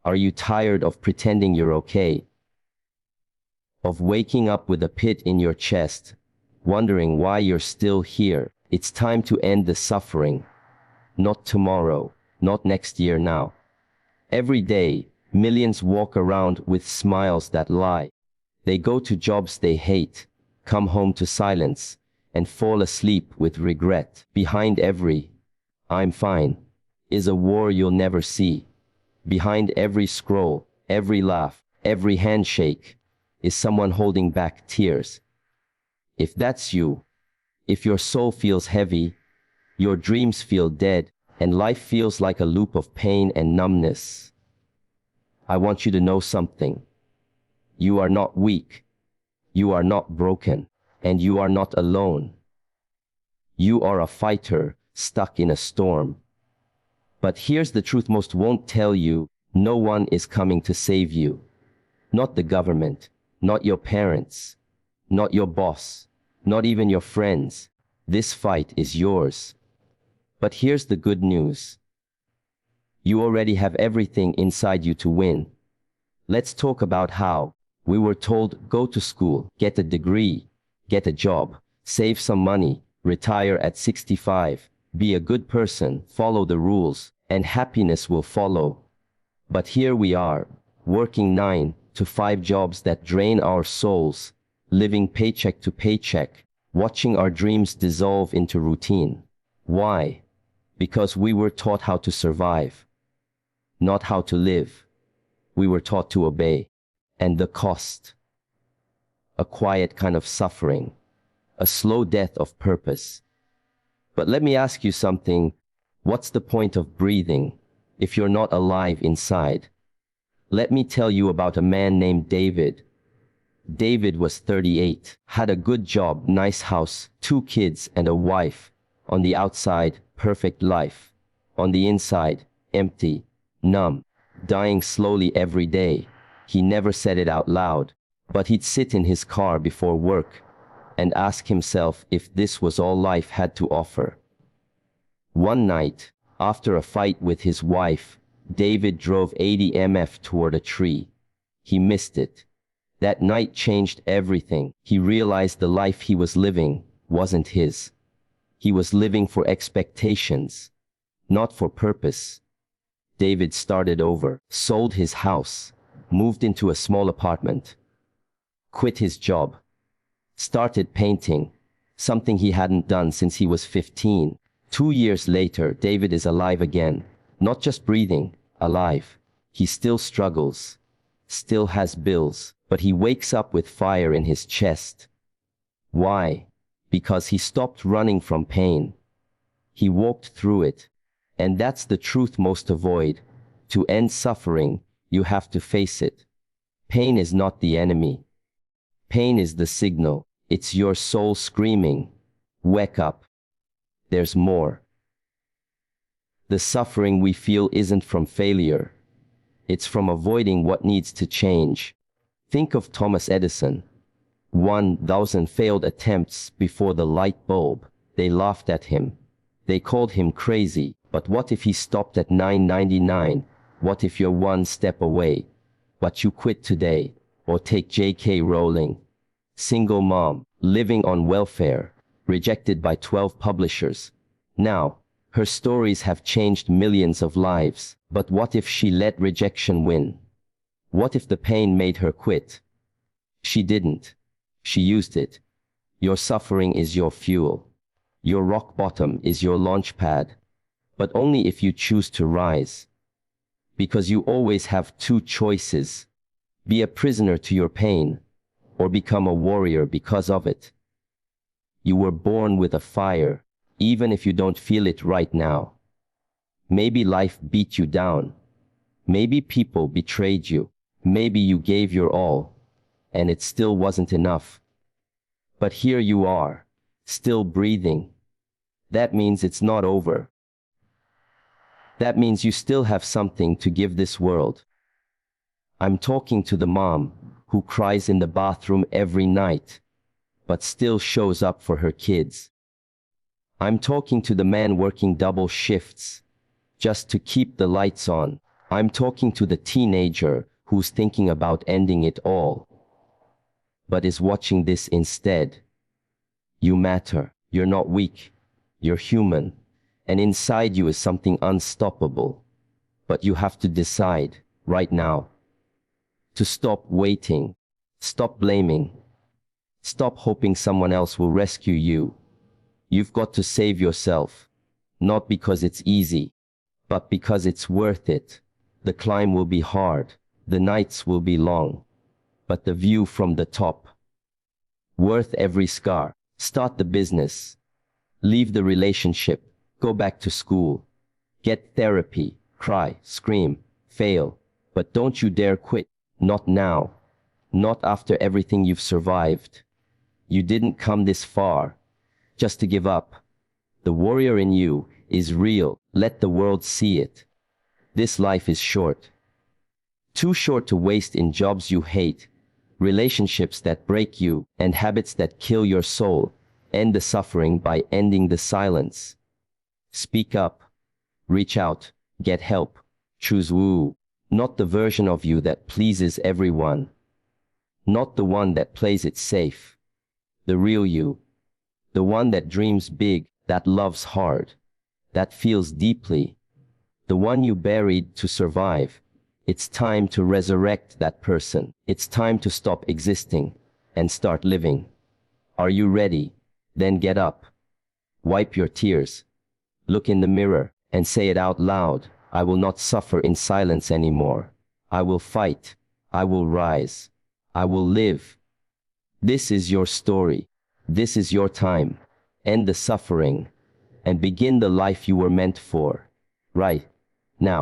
Are you tired of pretending you're okay? Of waking up with a pit in your chest, wondering why you're still here? It's time to end the suffering. Not tomorrow, not next year now. Every day, millions walk around with smiles that lie. They go to jobs they hate, come home to silence, and fall asleep with regret. Behind every "I'm fine" is a war you'll never see. Behind every scroll, every laugh, every handshake is someone holding back tears. If that's you, if your soul feels heavy, your dreams feel dead, and life feels like a loop of pain and numbness, I want you to know something. You are not weak. You are not broken. And you are not alone. You are a fighter stuck in a storm. But here's the truth most won't tell you. No one is coming to save you. Not the government, not your parents, not your boss, not even your friends. This fight is yours. But here's the good news. You already have everything inside you to win. Let's talk about how. We were told, go to school, get a degree, get a job, save some money, retire at 65, be a good person, follow the rules, and happiness will follow. But here we are, working 9 to 5 jobs that drain our souls, living paycheck to paycheck, watching our dreams dissolve into routine. Why? Because we were taught how to survive, not how to live. We were taught to obey. And the cost? A quiet kind of suffering, a slow death of purpose. But let me ask you something. What's the point of breathing if you're not alive inside? Let me tell you about a man named David. David was 38, had a good job, nice house, 2 kids and a wife. On the outside, perfect life. On the inside, empty, numb, dying slowly every day. He never said it out loud, but he'd sit in his car before work and ask himself if this was all life had to offer. One night, after a fight with his wife, David drove 80 mph toward a tree. He missed it. That night changed everything. He realized the life he was living wasn't his. He was living for expectations, not for purpose. David started over, sold his house, moved into a small apartment, quit his job, started painting, something he hadn't done since he was 15. 2 years later, David is alive again, not just breathing, alive. He still struggles, still has bills, but he wakes up with fire in his chest. Why? Because he stopped running from pain. He walked through it. And that's the truth most avoid. To end suffering, you have to face it. Pain is not the enemy. Pain is the signal. It's your soul screaming, wake up. There's more. The suffering we feel isn't from failure. It's from avoiding what needs to change. Think of Thomas Edison. 1,000 failed attempts before the light bulb. They laughed at him. They called him crazy. But what if he stopped at 999? What if you're one step away, but you quit today? Or take J.K. Rowling. Single mom, living on welfare, rejected by 12 publishers. Now, her stories have changed millions of lives. But what if she let rejection win? What if the pain made her quit? She didn't. She used it. Your suffering is your fuel. Your rock bottom is your launch pad. But only if you choose to rise. Because you always have 2 choices. Be a prisoner to your pain, or become a warrior because of it. You were born with a fire, even if you don't feel it right now. Maybe life beat you down. Maybe people betrayed you. Maybe you gave your all, and it still wasn't enough. But here you are, still breathing. That means it's not over. That means you still have something to give this world. I'm talking to the mom who cries in the bathroom every night, but still shows up for her kids. I'm talking to the man working double shifts just to keep the lights on, I'm talking to the teenager who's thinking about ending it all, but is watching this instead. You matter. You're not weak. You're human. And inside you is something unstoppable. But you have to decide, right now, to stop waiting, stop blaming, stop hoping someone else will rescue you. You've got to save yourself, not because it's easy, but because it's worth it. The climb will be hard, the nights will be long, but the view from the top, worth every scar. Start the business, leave the relationship, go back to school, get therapy, cry, scream, fail, but don't you dare quit. Not now, not after everything you've survived. You didn't come this far just to give up. The warrior in you is real. Let the world see it. This life is short. Too short to waste in jobs you hate, relationships that break you, and habits that kill your soul. End the suffering by ending the silence. Speak up. Reach out. Get help. Choose woo. Not the version of you that pleases everyone. Not the one that plays it safe. The real you. The one that dreams big, that loves hard, that feels deeply. The one you buried to survive. It's time to resurrect that person. It's time to stop existing and start living. Are you ready? Then get up. Wipe your tears. Look in the mirror and say it out loud. I will not suffer in silence anymore. I will fight. I will rise. I will live. This is your story. This is your time. End the suffering and begin the life you were meant for. Right now.